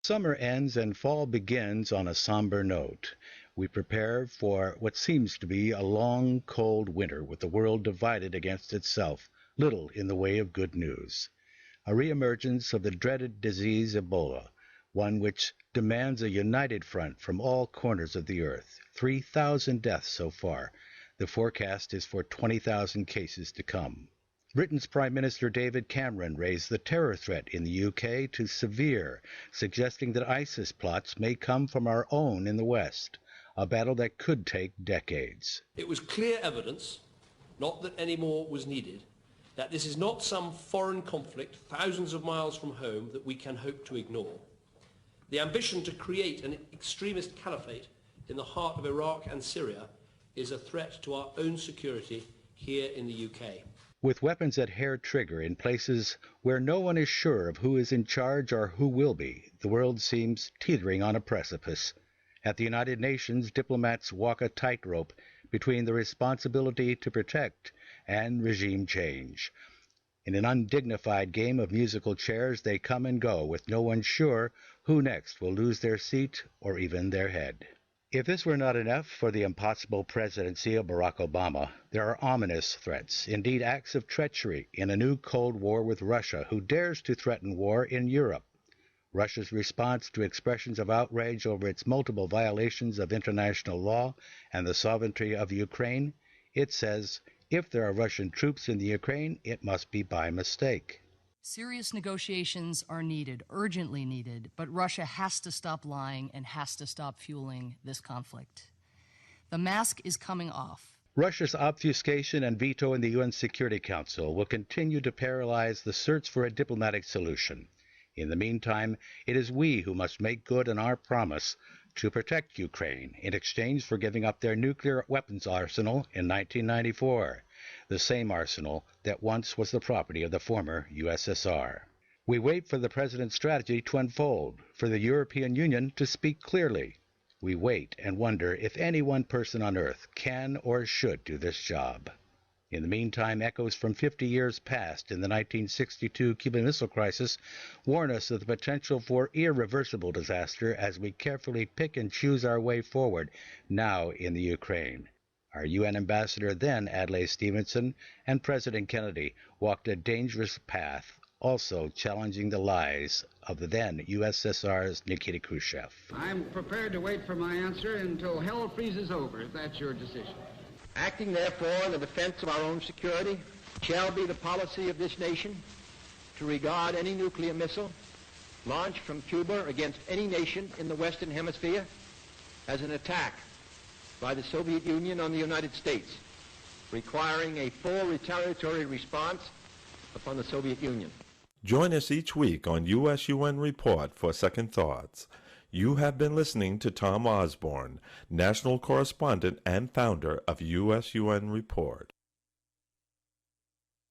Summer ends and fall begins on a somber note. We prepare for what seems to be a long, cold winter with the world divided against itself, little in the way of good news. A reemergence of the dreaded disease Ebola, one which demands a united front from all corners of the earth. 3,000 deaths so far. The forecast is for 20,000 cases to come. Britain's Prime Minister David Cameron raised the terror threat in the UK to severe, suggesting that ISIS plots may come from our own in the West, a battle that could take decades. It was clear evidence, not that any more was needed, that this is not some foreign conflict thousands of miles from home that we can hope to ignore. The ambition to create an extremist caliphate in the heart of Iraq and Syria is a threat to our own security here in the UK. With weapons at hair trigger in places where no one is sure of who is in charge or who will be, the world seems teetering on a precipice. At the United Nations, diplomats walk a tightrope between the responsibility to protect and regime change. In an undignified game of musical chairs, they come and go, with no one sure who next will lose their seat or even their head. If this were not enough for the impossible presidency of Barack Obama, there are ominous threats, indeed acts of treachery, in a new Cold War with Russia, who dares to threaten war in Europe. Russia's response to expressions of outrage over its multiple violations of international law and the sovereignty of Ukraine, it says, if there are Russian troops in the Ukraine, it must be by mistake. Serious negotiations are needed, urgently needed, but Russia has to stop lying and has to stop fueling this conflict. The mask is coming off. Russia's obfuscation and veto in the UN Security Council will continue to paralyze the search for a diplomatic solution. In the meantime, it is we who must make good on our promise to protect Ukraine in exchange for giving up their nuclear weapons arsenal in 1994. The same arsenal that once was the property of the former USSR. We wait for the president's strategy to unfold, for the European Union to speak clearly. We wait and wonder if any one person on earth can or should do this job. In the meantime, echoes from 50 years past in the 1962 Cuban Missile Crisis warn us of the potential for irreversible disaster as we carefully pick and choose our way forward now in the Ukraine. Our UN ambassador then, Adlai Stevenson, and President Kennedy walked a dangerous path, also challenging the lies of the then USSR's Nikita Khrushchev. I'm prepared to wait for my answer until hell freezes over, if that's your decision. Acting, therefore, in the defense of our own security, shall be the policy of this nation to regard any nuclear missile launched from Cuba against any nation in the Western Hemisphere as an attack by the Soviet Union on the United States, requiring a full retaliatory response upon the Soviet Union. Join us each week on USUN Report for Second Thoughts. You have been listening to Tom Osborne, National Correspondent and founder of USUN Report.